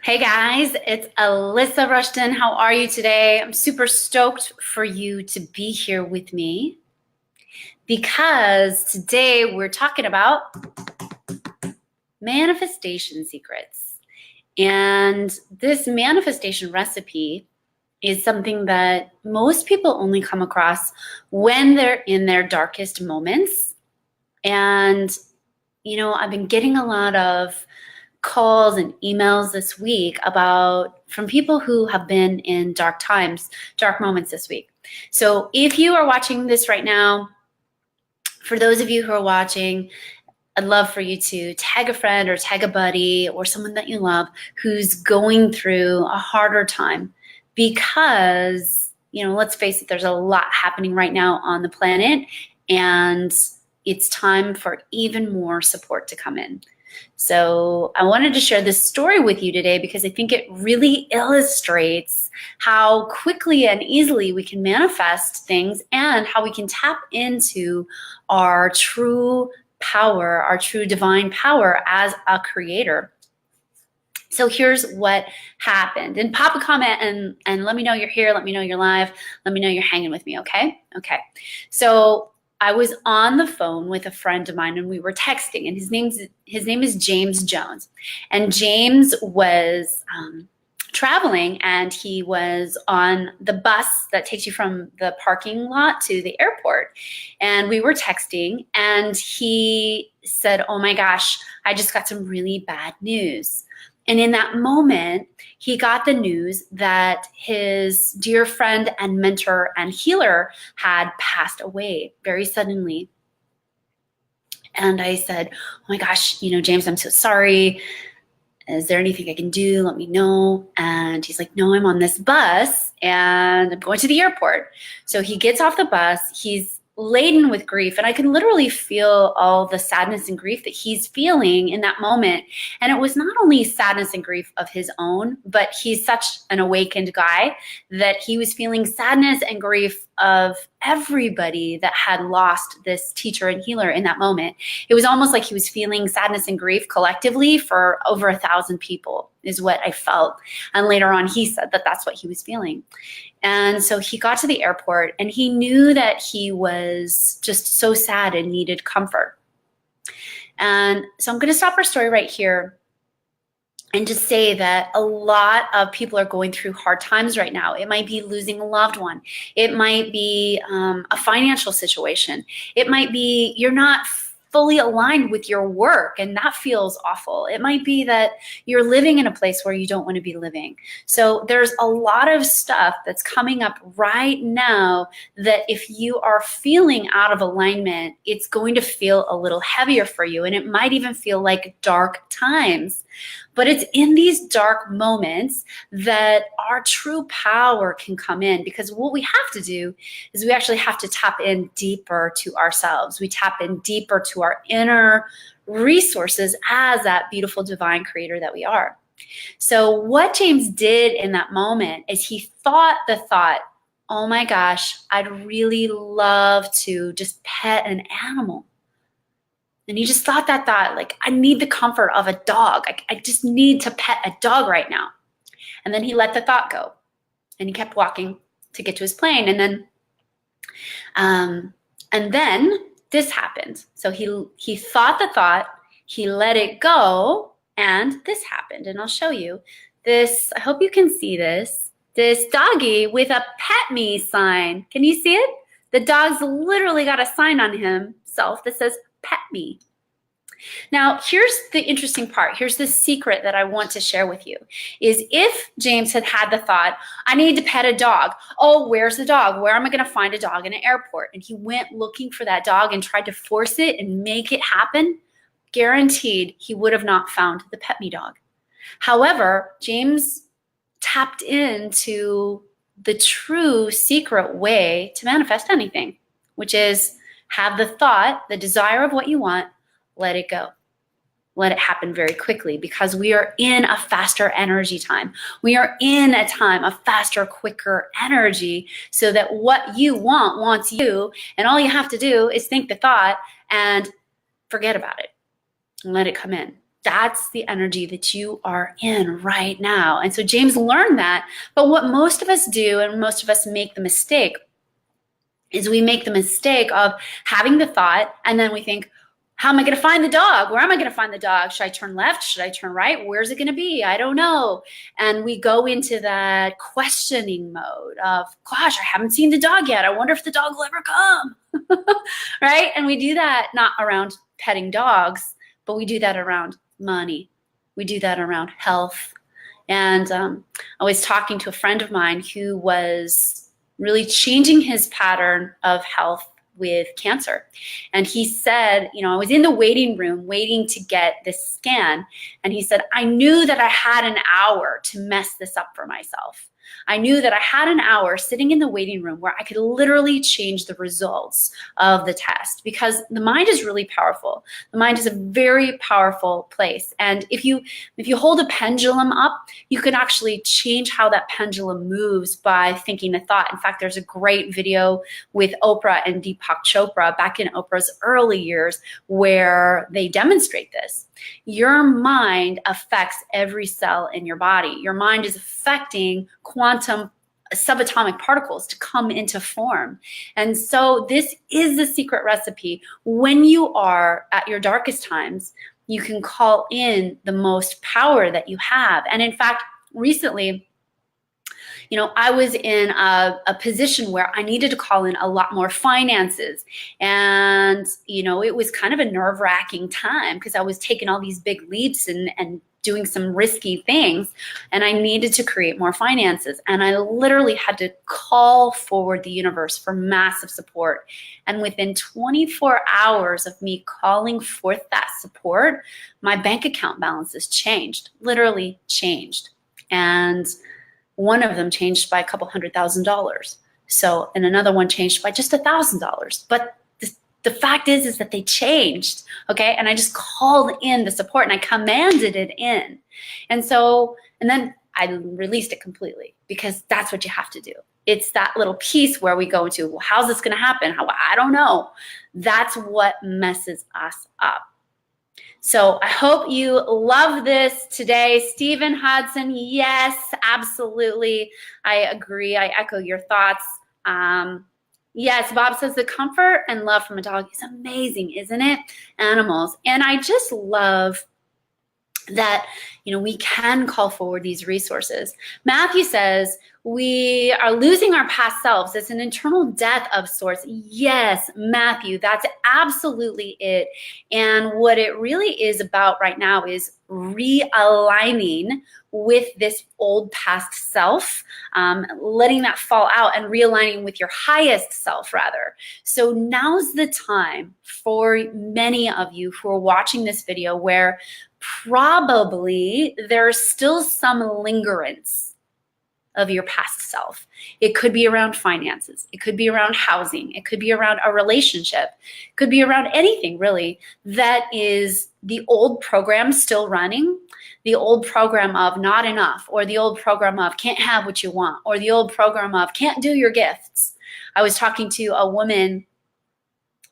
Hey guys, it's Alyssa Rushton. How are you today? I'm super stoked for you to be here with me because today we're talking about manifestation secrets. And this manifestation recipe is something that most people only come across when they're in their darkest moments. And, I've been getting a lot of calls and emails this week from people who have been in dark times, dark moments this week. So if you are watching this right now, for those of you who are watching, I'd love for you to tag a friend or tag a buddy or someone that you love who's going through a harder time because, let's face it, there's a lot happening right now on the planet and it's time for even more support to come in. So I wanted to share this story with you today because I think it really illustrates how quickly and easily we can manifest things and how we can tap into our true power, our true divine power as a creator. So here's what happened. And pop a comment and let me know you're here. Let me know you're live. Let me know you're hanging with me, okay? Okay. So I was on the phone with a friend of mine and we were texting, and his name is James Jones. And James was traveling, and he was on the bus that takes you from the parking lot to the airport. And we were texting, and he said, "Oh my gosh, I just got some really bad news." And in that moment, he got the news that his dear friend and mentor and healer had passed away very suddenly. And I said, "Oh my gosh, James, I'm so sorry. Is there anything I can do? Let me know." And he's like, "No, I'm on this bus and I'm going to the airport." So he gets off the bus. He's laden with grief, and I can literally feel all the sadness and grief that he's feeling in that moment. And it was not only sadness and grief of his own, but he's such an awakened guy that he was feeling sadness and grief of everybody that had lost this teacher and healer in that moment. It was almost like he was feeling sadness and grief collectively for over 1,000 people is what I felt. And later on, he said that that's what he was feeling. And so he got to the airport and he knew that he was just so sad and needed comfort. And so I'm going to stop our story right here and just say that a lot of people are going through hard times right now. It might be losing a loved one. It might be a financial situation. It might be you're not fully aligned with your work, and that feels awful. It might be that you're living in a place where you don't want to be living. So there's a lot of stuff that's coming up right now that if you are feeling out of alignment, it's going to feel a little heavier for you, and it might even feel like dark times. But it's in these dark moments that our true power can come in, because what we have to do is we actually have to tap in deeper to ourselves. We tap in deeper to our inner resources as that beautiful divine creator that we are. So what James did in that moment is he thought the thought, "Oh my gosh, I'd really love to just pet an animal." And he just thought that thought, like, I need the comfort of a dog. I just need to pet a dog right now. And then he let the thought go. And he kept walking to get to his plane. And then this happened. So he thought the thought, he let it go, and this happened. And I'll show you this. I hope you can see this. This doggy with a "pet me" sign. Can you see it? The dog's literally got a sign on himself that says "pet me." Now, here's the interesting part. Here's the secret that I want to share with you is if James had had the thought, "I need to pet a dog. Oh, where's the dog? Where am I going to find a dog in an airport?" And he went looking for that dog and tried to force it and make it happen, guaranteed he would have not found the pet me dog. However, James tapped into the true secret way to manifest anything, which is have the thought, the desire of what you want, let it go. Let it happen very quickly, because we are in a faster energy time. We are in a time of faster, quicker energy, so that what you want wants you, and all you have to do is think the thought and forget about it and let it come in. That's the energy that you are in right now. And so James learned that. But what most of us do, and most of us make the mistake, is we make the mistake of having the thought, and then we think, how am I going to find the dog? Where am I going to find the dog? Should I turn left? Should I turn right? Where's it going to be? I don't know. And we go into that questioning mode of, gosh, I haven't seen the dog yet. I wonder if the dog will ever come. Right? And we do that not around petting dogs, but we do that around money. We do that around health. And I was talking to a friend of mine who was really changing his pattern of health with cancer. And he said, I was in the waiting room waiting to get this scan. And he said, I knew that I had an hour to mess this up for myself. I knew that I had an hour sitting in the waiting room where I could literally change the results of the test, because the mind is really powerful. The mind is a very powerful place. And if you hold a pendulum up, you can actually change how that pendulum moves by thinking a thought. In fact, there's a great video with Oprah and Deepak Chopra back in Oprah's early years where they demonstrate this. Your mind affects every cell in your body. Your mind is affecting quantum subatomic particles to come into form. And so this is the secret recipe. When you are at your darkest times, you can call in the most power that you have. And in fact, recently, I was in a position where I needed to call in a lot more finances. And, it was kind of a nerve-wracking time because I was taking all these big leaps and doing some risky things, and I needed to create more finances. And I literally had to call forward the universe for massive support. And within 24 hours of me calling forth that support, my bank account balances changed, literally changed. And one of them changed by a couple $100,000. So, and another one changed by just $1,000. But the fact is that they changed, okay? And I just called in the support and I commanded it in. And then I released it completely, because that's what you have to do. It's that little piece where we go into, well, how's this gonna happen? I don't know. That's what messes us up. So I hope you love this today. Stephen Hudson, yes, absolutely. I agree. I echo your thoughts. Yes, Bob says the comfort and love from a dog is amazing, isn't it? Animals. And I just love that, we can call forward these resources. Matthew says, we are losing our past selves. It's an internal death of sorts. Yes, Matthew, that's absolutely it. And what it really is about right now is realigning with this old past self, letting that fall out and realigning with your highest self, rather. So now's the time for many of you who are watching this video where probably there's still some lingerance of your past self. It could be around finances. It could be around housing. It could be around a relationship. It could be around anything really that is the old program still running, the old program of not enough, or the old program of can't have what you want, or the old program of can't do your gifts. I was talking to a woman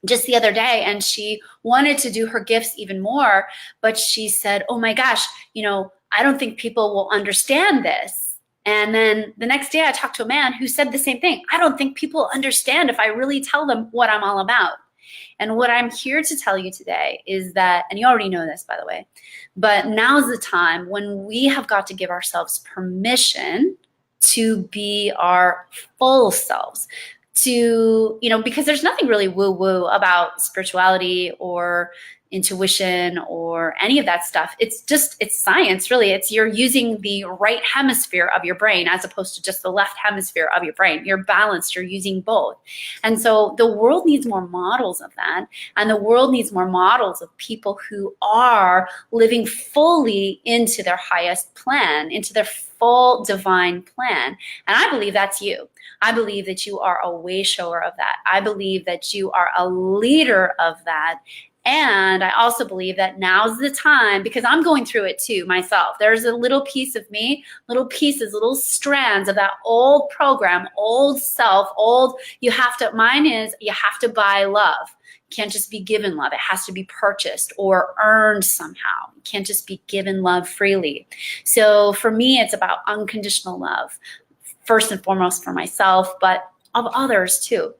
just the other day, and she wanted to do her gifts even more, but she said, oh my gosh, I don't think people will understand this. And then the next day I talked to a man who said the same thing. I don't think people understand if I really tell them what I'm all about. And what I'm here to tell you today is that, and you already know this, by the way, but now's the time when we have got to give ourselves permission to be our full selves. Because there's nothing really woo-woo about spirituality or intuition or any of that stuff. It's science, really. It's you're using the right hemisphere of your brain as opposed to just the left hemisphere of your brain. You're balanced, you're using both. And so the world needs more models of that. And the world needs more models of people who are living fully into their highest plan, into their full divine plan. And I believe that's you. I believe that you are a way shower of that. I believe that you are a leader of that. And I also believe that now's the time, because I'm going through it too myself. There's a little piece of me, little pieces, little strands of that old program, old self, mine is you have to buy love. You can't just be given love. It has to be purchased or earned somehow. You can't just be given love freely. So for me, it's about unconditional love, first and foremost for myself, but of others too.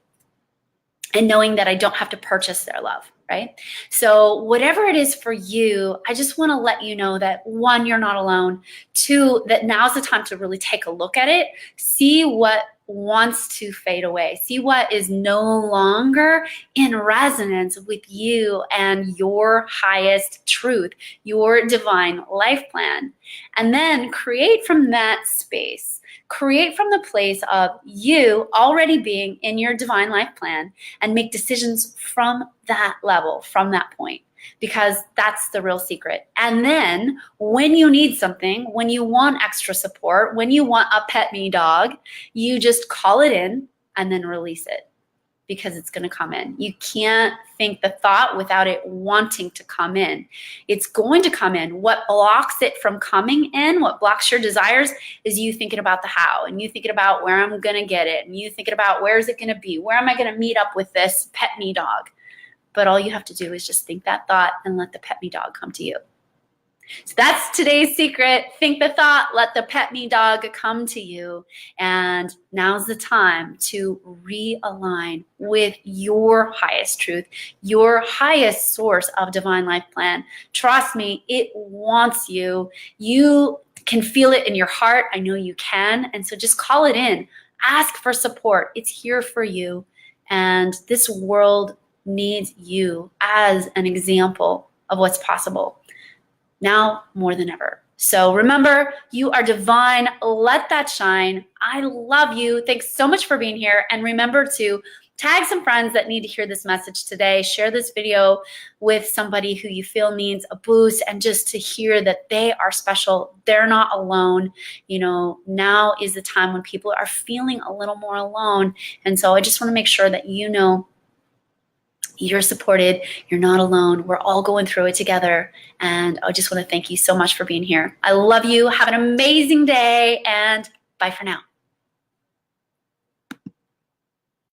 And knowing that I don't have to purchase their love, right? So whatever it is for you, I just want to let you know that one, you're not alone. Two, that now's the time to really take a look at it, see what wants to fade away, see what is no longer in resonance with you and your highest truth, your divine life plan. And then create from that space. Create from the place of you already being in your divine life plan and make decisions from that level, from that point, because that's the real secret. And then when you need something, when you want extra support, when you want a pet me dog, you just call it in and then release it, because it's going to come in. You can't think the thought without it wanting to come in. It's going to come in. What blocks it from coming in, what blocks your desires, is you thinking about the how, and you thinking about where I'm going to get it, and you thinking about where is it going to be, where am I going to meet up with this pet me dog. But all you have to do is just think that thought and let the pet me dog come to you. So that's today's secret. Think the thought, let the pet me dog come to you. And now's the time to realign with your highest truth, your highest source of divine life plan. Trust me, it wants you. You can feel it in your heart. I know you can. And so just call it in. Ask for support. It's here for you. And this world needs you as an example of what's possible. Now more than ever. So remember, you are divine. Let that shine. I love you. Thanks so much for being here. And remember to tag some friends that need to hear this message today. Share this video with somebody who you feel needs a boost, and just to hear that they are special. They're not alone. You know, now is the time when people are feeling a little more alone. And so I just want to make sure that you know you're supported. You're not alone. We're all going through it together. And I just want to thank you so much for being here. I love you. Have an amazing day, and bye for now.